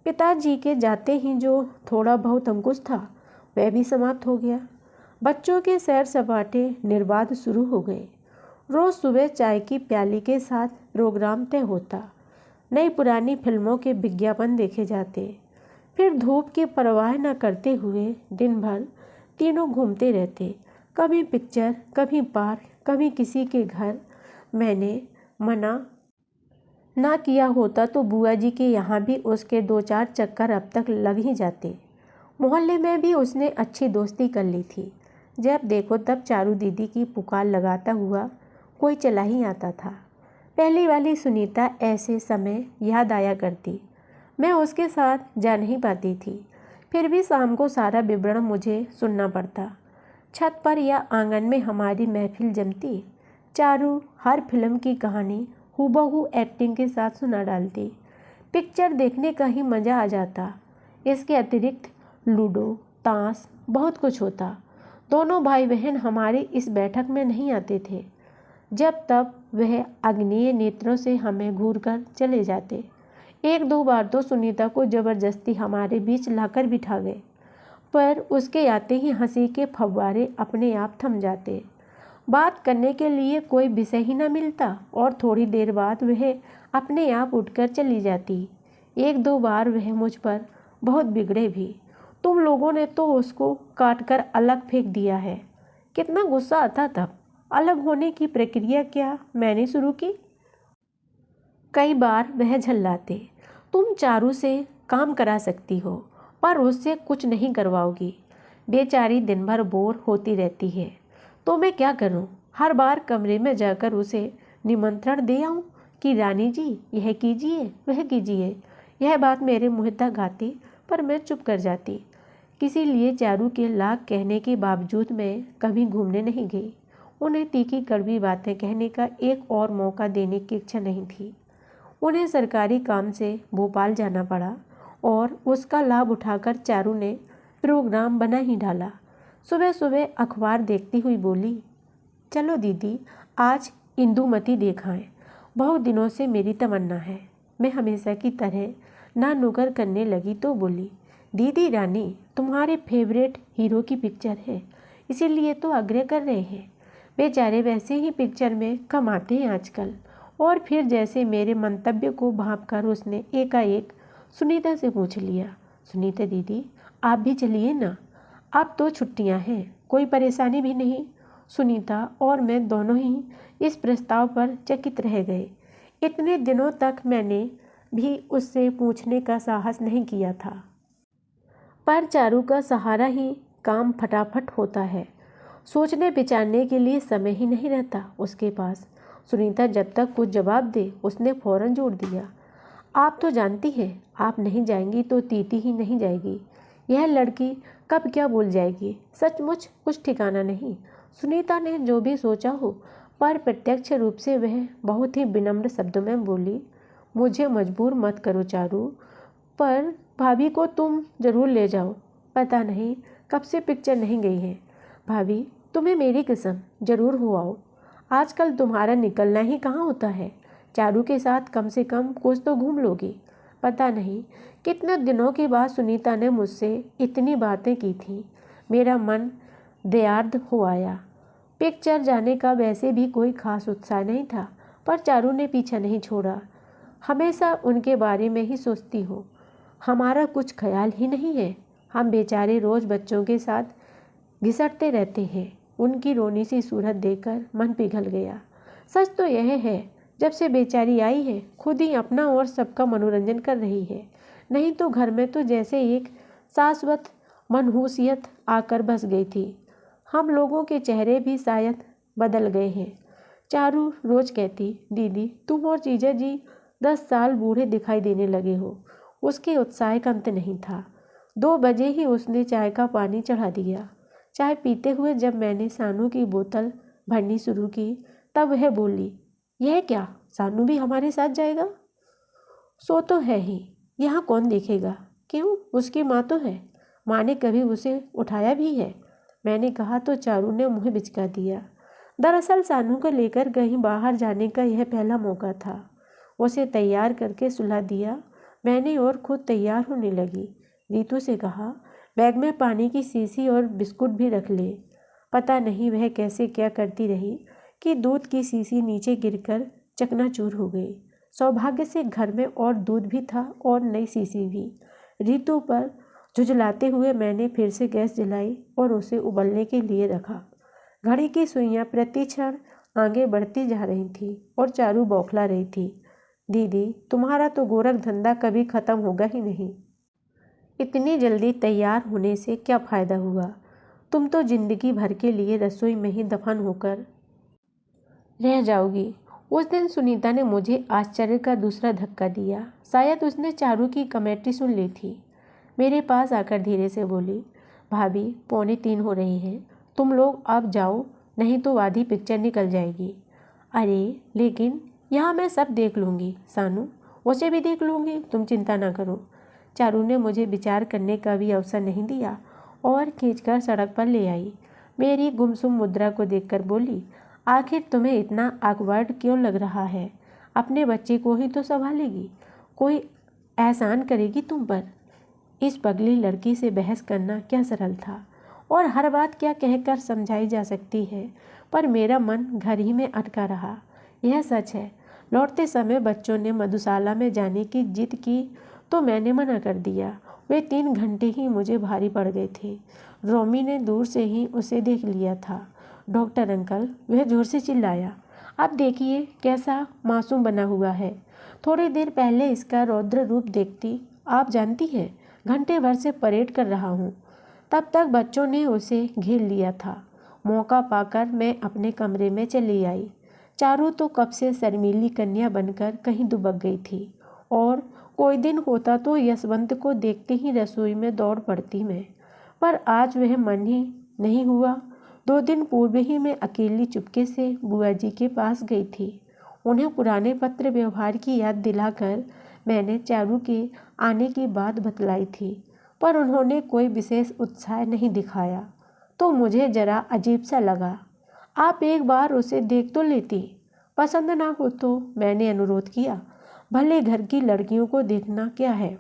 पिताजी के जाते ही जो थोड़ा बहुत अंकुश था वह भी समाप्त हो गया। बच्चों के सैर सपाटे निर्बाध शुरू हो गए। रोज़ सुबह चाय की प्याली के साथ प्रोग्राम तय होता। नई पुरानी फिल्मों के विज्ञापन देखे जाते। फिर धूप की परवाह न करते हुए दिन भर तीनों घूमते रहते। कभी पिक्चर, कभी पार्क, कभी किसी के घर। मैंने मना ना किया होता तो बुआ जी के यहाँ भी उसके 2-4 चक्कर अब तक लग ही जाते। मोहल्ले में भी उसने अच्छी दोस्ती कर ली थी। जब देखो तब चारू दीदी की पुकार लगाता हुआ कोई चला ही आता था। पहली वाली सुनीता ऐसे समय याद आया करती। मैं उसके साथ जा नहीं पाती थी। फिर भी शाम को सारा विवरण मुझे सुनना पड़ता। छत पर या आंगन में हमारी महफिल जमती। चारू हर फिल्म की कहानी हूबहू एक्टिंग के साथ सुना डालती। पिक्चर देखने का ही मज़ा आ जाता। इसके अतिरिक्त लूडो, ताश, बहुत कुछ होता। दोनों भाई बहन हमारी इस बैठक में नहीं आते थे। जब तब वह अग्निय नेत्रों से हमें घूर कर चले जाते। 1-2 बार तो सुनीता को जबरदस्ती हमारे बीच लाकर बिठा गए, पर उसके आते ही हंसी के फव्वारे अपने आप थम जाते। बात करने के लिए कोई विषय ही न मिलता और थोड़ी देर बाद वह अपने आप उठकर चली जाती। 1-2 बार वह मुझ पर बहुत बिगड़े भी। तुम लोगों ने तो उसको काटकर अलग फेंक दिया है। कितना गुस्सा आता तब। अलग होने की प्रक्रिया क्या मैंने शुरू की। कई बार वह झल्लाते, तुम चारू से काम करा सकती हो पर उससे कुछ नहीं करवाओगी। बेचारी दिन भर बोर होती रहती है तो मैं क्या करूं? हर बार कमरे में जाकर उसे निमंत्रण दे आऊं कि रानी जी यह कीजिए वह कीजिए। यह बात मेरे मुँह तक आती पर मैं चुप कर जाती। किसी लिए चारू के लाख कहने के बावजूद मैं कभी घूमने नहीं गई। उन्हें तीखी कड़वी बातें कहने का एक और मौका देने की इच्छा नहीं थी। उन्हें सरकारी काम से भोपाल जाना पड़ा और उसका लाभ उठाकर चारू ने प्रोग्राम बना ही डाला। सुबह सुबह अखबार देखती हुई बोली, चलो दीदी आज इंदुमती देखाएं। बहुत दिनों से मेरी तमन्ना है। मैं हमेशा की तरह ना नुकर करने लगी तो बोली, दीदी रानी तुम्हारे फेवरेट हीरो की पिक्चर है इसीलिए तो आग्रह कर रहे हैं। बेचारे वैसे ही पिक्चर में कम आते हैं आजकल। और फिर जैसे मेरे मंतव्य को भांपकर उसने एकाएक सुनीता से पूछ लिया, सुनीता दीदी आप भी चलिए ना, अब तो छुट्टियां हैं, कोई परेशानी भी नहीं। सुनीता और मैं दोनों ही इस प्रस्ताव पर चकित रह गए। इतने दिनों तक मैंने भी उससे पूछने का साहस नहीं किया था। पर चारू का सहारा ही काम फटाफट होता है। सोचने विचारने के लिए समय ही नहीं रहता उसके पास। सुनीता जब तक कुछ जवाब दे उसने फौरन जोड़ दिया, आप तो जानती हैं, आप नहीं जाएंगी तो तीती ही नहीं जाएगी। यह लड़की कब क्या बोल जाएगी, सचमुच कुछ ठिकाना नहीं। सुनीता ने जो भी सोचा हो, पर प्रत्यक्ष रूप से वह बहुत ही विनम्र शब्दों में बोली, मुझे मजबूर मत करो चारू, पर भाभी को तुम जरूर ले जाओ। पता नहीं कब से पिक्चर नहीं गई है। भाभी, तुम्हें मेरी कसम, जरूर हो आओ। आजकल तुम्हारा निकलना ही कहाँ होता है। चारू के साथ कम से कम कुछ तो घूम लोगी। पता नहीं कितने दिनों के बाद सुनीता ने मुझसे इतनी बातें की थी। मेरा मन दयार्द हो आया। पिक्चर जाने का वैसे भी कोई खास उत्साह नहीं था, पर चारू ने पीछा नहीं छोड़ा। हमेशा उनके बारे में ही सोचती हो, हमारा कुछ ख्याल ही नहीं है। हम बेचारे रोज़ बच्चों के साथ घिसटते रहते हैं। उनकी रोनी सी सूरत देखकर मन पिघल गया। सच तो यह है, जब से बेचारी आई है खुद ही अपना और सबका मनोरंजन कर रही है, नहीं तो घर में तो जैसे एक शाश्वत मनहूसियत आकर बस गई थी। हम लोगों के चेहरे भी शायद बदल गए हैं। चारू रोज कहती, दीदी तुम और जीजा जी 10 साल बूढ़े दिखाई देने लगे हो। उसके उत्साह का अंत नहीं था। 2 बजे ही उसने चाय का पानी चढ़ा दिया। चाय पीते हुए जब मैंने सानू की बोतल भरनी शुरू की, तब वह बोली, यह क्या, सानू भी हमारे साथ जाएगा? सो तो है ही, यहाँ कौन देखेगा? क्यों, उसकी माँ तो है, माँ ने कभी उसे उठाया भी है? मैंने कहा तो चारू ने मुँह बिचका दिया। दरअसल सानू को लेकर कहीं बाहर जाने का यह पहला मौका था। उसे तैयार करके सुला दिया मैंने और खुद तैयार होने लगी। रीतू से कहा, बैग में पानी की शीशी और बिस्कुट भी रख ले। पता नहीं वह कैसे क्या करती रही कि दूध की शीशी नीचे गिरकर चकनाचूर हो गई। सौभाग्य से घर में और दूध भी था और नई शीशी भी। रीतू पर झुझलाते हुए मैंने फिर से गैस जलाई और उसे उबलने के लिए रखा। घड़ी की सुइयां प्रतिक्षण आगे बढ़ती जा रही थी और चारू बौखला रही थी। दीदी, तुम्हारा तो गोरख धंधा कभी खत्म होगा ही नहीं। इतनी जल्दी तैयार होने से क्या फ़ायदा हुआ? तुम तो जिंदगी भर के लिए रसोई में ही दफन होकर रह जाओगी। उस दिन सुनीता ने मुझे आश्चर्य का दूसरा धक्का दिया। शायद उसने चारू की कमेंट्री सुन ली थी। मेरे पास आकर धीरे से बोली, भाभी 2:45 हो रही हैं, तुम लोग अब जाओ, नहीं तो आधी पिक्चर निकल जाएगी। अरे लेकिन यहाँ मैं सब देख लूँगी सानू, उसे भी देख लूँगी, तुम चिंता ना करो। चारू ने मुझे विचार करने का भी अवसर नहीं दिया और खींचकर सड़क पर ले आई। मेरी गुमसुम मुद्रा को देखकर बोली, आखिर तुम्हें इतना ऑकवर्ड क्यों लग रहा है? अपने बच्चे को ही तो संभालेगी, कोई एहसान करेगी तुम पर। इस पगली लड़की से बहस करना क्या सरल था, और हर बात क्या कहकर समझाई जा सकती है, पर मेरा मन घर ही में अटका रहा। यह सच है, लौटते समय बच्चों ने मधुशाला में जाने की जिद की तो मैंने मना कर दिया। वे 3 घंटे ही मुझे भारी पड़ गए थे। रोमी ने दूर से ही उसे देख लिया था। डॉक्टर अंकल, वह जोर से चिल्लाया, अब देखिए कैसा मासूम बना हुआ है। थोड़ी देर पहले इसका रौद्र रूप देखती, आप जानती हैं, घंटे भर से परेड कर रहा हूँ। तब तक बच्चों ने उसे घेर लिया था। मौका पाकर मैं अपने कमरे में चली आई। चारू तो कब से शर्मीली कन्या बनकर कहीं दुबक गई थी, और कोई दिन होता तो यशवंत को देखते ही रसोई में दौड़ पड़ती मैं, पर आज वह मन ही नहीं हुआ। 2 दिन पूर्व ही मैं अकेली चुपके से बुआ जी के पास गई थी। उन्हें पुराने पत्र व्यवहार की याद दिलाकर मैंने चारू के आने की बात बतलाई थी, पर उन्होंने कोई विशेष उत्साह नहीं दिखाया, तो मुझे जरा अजीब सा लगा। आप एक बार उसे देख तो लेती, पसंद ना हो तो? मैंने अनुरोध किया। भले घर की लड़कियों को देखना क्या है,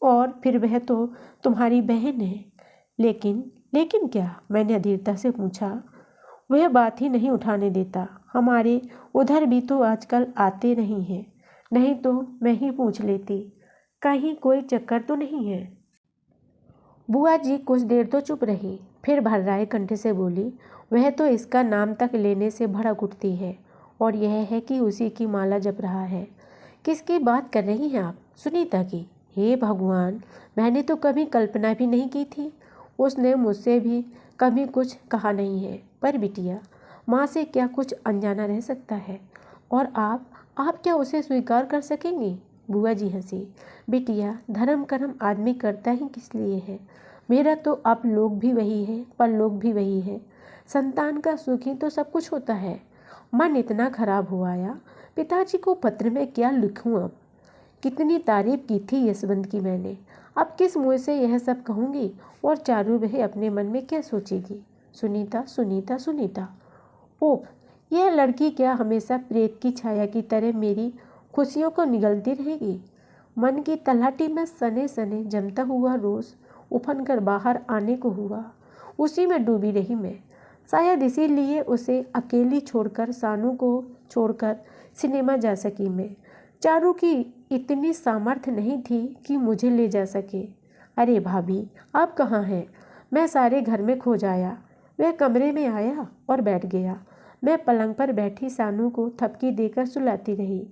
और फिर वह तो तुम्हारी बहन है। लेकिन क्या? मैंने अधीरता से पूछा। वह बात ही नहीं उठाने देता। हमारे उधर भी तो आजकल आते नहीं हैं, नहीं तो मैं ही पूछ लेती, कहीं कोई चक्कर तो नहीं है। बुआ जी कुछ देर तो चुप रही, फिर भर्राए कंठ से बोली, वह तो इसका नाम तक लेने से भड़क उठती है, और यह है कि उसी की माला जप रहा है। किसकी बात कर रही हैं आप? सुनीता की? हे भगवान, मैंने तो कभी कल्पना भी नहीं की थी। उसने मुझसे भी कभी कुछ कहा नहीं है, पर बिटिया, माँ से क्या कुछ अनजाना रह सकता है? और आप क्या उसे स्वीकार कर सकेंगी? बुआ जी हंसी। बिटिया, धर्म कर्म आदमी करता ही किस लिए है? मेरा तो अब लोग भी वही है, परलोक भी वही है। संतान का सुख ही तो सब कुछ होता है। मन इतना खराब हो आया, पिताजी को पत्र में क्या लिखूं अब? कितनी तारीफ की थी यशवंत की मैंने, अब किस मुँह से यह सब कहूँगी? और चारू वह अपने मन में क्या सोचेगी? सुनीता, सुनीता, सुनीता। ओफ, यह लड़की क्या हमेशा प्रेत की छाया की तरह मेरी खुशियों को निगलती रहेगी? मन की तलहटी में सने सने जमता हुआ रोष उफन कर बाहर आने को हुआ। उसी में डूबी रही मैं। शायद इसीलिए उसे अकेली छोड़कर, सानू को छोड़कर सिनेमा जा सकी मैं। चारू की इतनी सामर्थ्य नहीं थी कि मुझे ले जा सके। अरे भाभी, आप कहाँ हैं? मैं सारे घर में खोज आया। वह कमरे में आया और बैठ गया। मैं पलंग पर बैठी सानू को थपकी देकर सुलाती रही।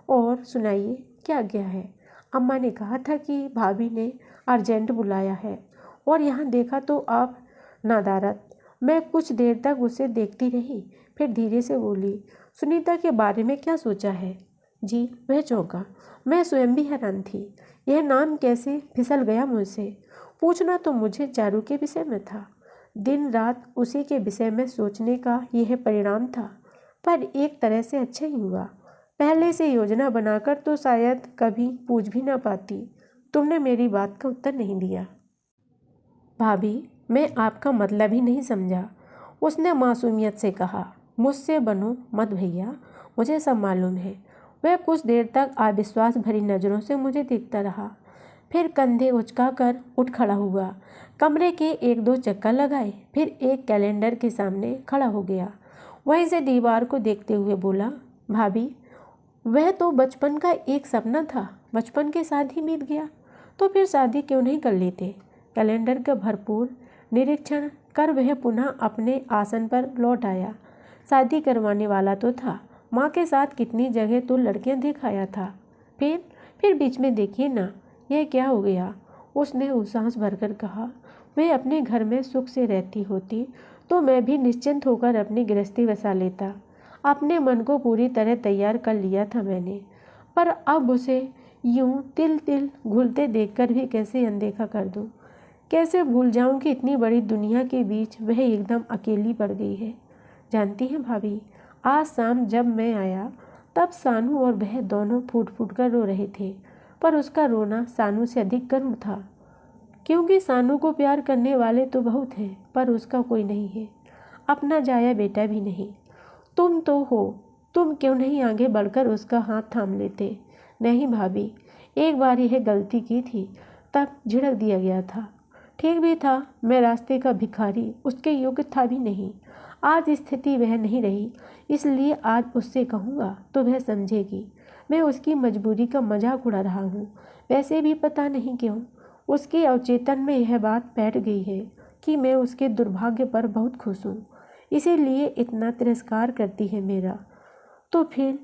और सुनाइए, क्या गया है? अम्मा ने कहा था कि भाभी ने अर्जेंट बुलाया है, और यहाँ देखा तो आप नादारत। मैं कुछ देर तक उसे देखती रही, फिर धीरे से बोली, सुनीता के बारे में क्या सोचा है? जी, वह चौंका। मैं स्वयं भी हैरान थी। यह नाम कैसे फिसल गया मुझसे? पूछना तो मुझे चारू के विषय में था। दिन रात उसी के विषय में सोचने का यह परिणाम था। पर एक तरह से अच्छा ही हुआ। पहले से योजना बनाकर तो शायद कभी पूछ भी ना पाती। तुमने मेरी बात का उत्तर नहीं दिया। भाभी, मैं आपका मतलब ही नहीं समझा, उसने मासूमियत से कहा। मुझसे बनो मत भैया, मुझे सब मालूम है। वह कुछ देर तक अविश्वास भरी नज़रों से मुझे देखता रहा, फिर कंधे उचकाकर उठ खड़ा हुआ। कमरे के एक दो चक्कर लगाए, फिर एक कैलेंडर के सामने खड़ा हो गया। वहीं से दीवार को देखते हुए बोला, भाभी, वह तो बचपन का एक सपना था, बचपन के साथ ही बीत गया, तो फिर शादी क्यों नहीं कर लेते? कैलेंडर का भरपूर निरीक्षण कर वह पुनः अपने आसन पर लौट आया। शादी करवाने वाला तो था, माँ के साथ कितनी जगह तो लड़कियां दिखाया था। फिर बीच में देखिए ना, यह क्या हो गया? उसने उसास भरकर कहा। वह अपने घर में सुख से रहती होती तो मैं भी निश्चिंत होकर अपनी गृहस्थी बसा लेता। अपने मन को पूरी तरह तैयार कर लिया था मैंने, पर अब उसे यूं तिल तिल घुलते देखकर भी कैसे अनदेखा कर दूं? कैसे भूल जाऊं कि इतनी बड़ी दुनिया के बीच वह एकदम अकेली पड़ गई है? जानती हैं भाभी, आज शाम जब मैं आया तब सानू और वह दोनों फूट फूट कर रो रहे थे, पर उसका रोना सानू से अधिक करुण था, क्योंकि सानू को प्यार करने वाले तो बहुत हैं, पर उसका कोई नहीं है, अपना जाया बेटा भी नहीं। तुम तो हो, तुम क्यों नहीं आगे बढ़कर उसका हाथ थाम लेते? नहीं भाभी, एक बार यह गलती की थी, तब झिड़क दिया गया था। ठीक भी था, मैं रास्ते का भिखारी उसके योग्य था भी नहीं। आज स्थिति वह नहीं रही, इसलिए आज उससे कहूँगा तो वह समझेगी। मैं उसकी मजबूरी का मजाक उड़ा रहा हूँ। वैसे भी पता नहीं क्यों उसके अवचेतन में यह बात बैठ गई है कि मैं उसके दुर्भाग्य पर बहुत खुश हूँ, इसीलिए इतना तिरस्कार करती है मेरा। तो फिर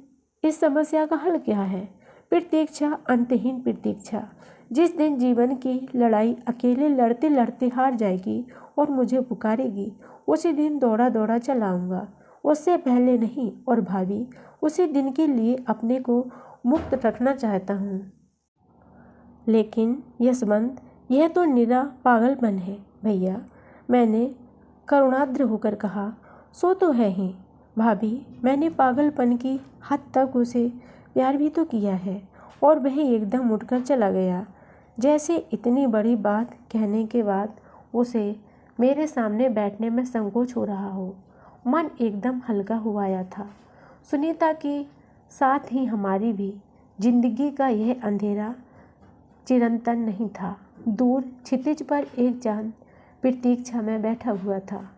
इस समस्या का हल क्या है? प्रतीक्षा, अंतहीन प्रतीक्षा। जिस दिन जीवन की लड़ाई अकेले लड़ते लड़ते हार जाएगी और मुझे पुकारेगी, उसी दिन दौड़ा दौड़ा चलाऊंगा, उससे पहले नहीं। और भाभी, उसी दिन के लिए अपने को मुक्त रखना चाहता हूँ। लेकिन यशवंत, यह तो निरा पागलपन है भैया, मैंने करुणाद्र होकर कहा। सो तो है ही भाभी, मैंने पागलपन की हद तक उसे प्यार भी तो किया है। और वह एकदम उठकर चला गया, जैसे इतनी बड़ी बात कहने के बाद उसे मेरे सामने बैठने में संकोच हो रहा हो। मन एकदम हल्का हुआ आया था। सुनीता के साथ ही हमारी भी जिंदगी का यह अंधेरा चिरंतन नहीं था। दूर क्षितिज पर एक चांद प्रतीक्षा में बैठा हुआ था।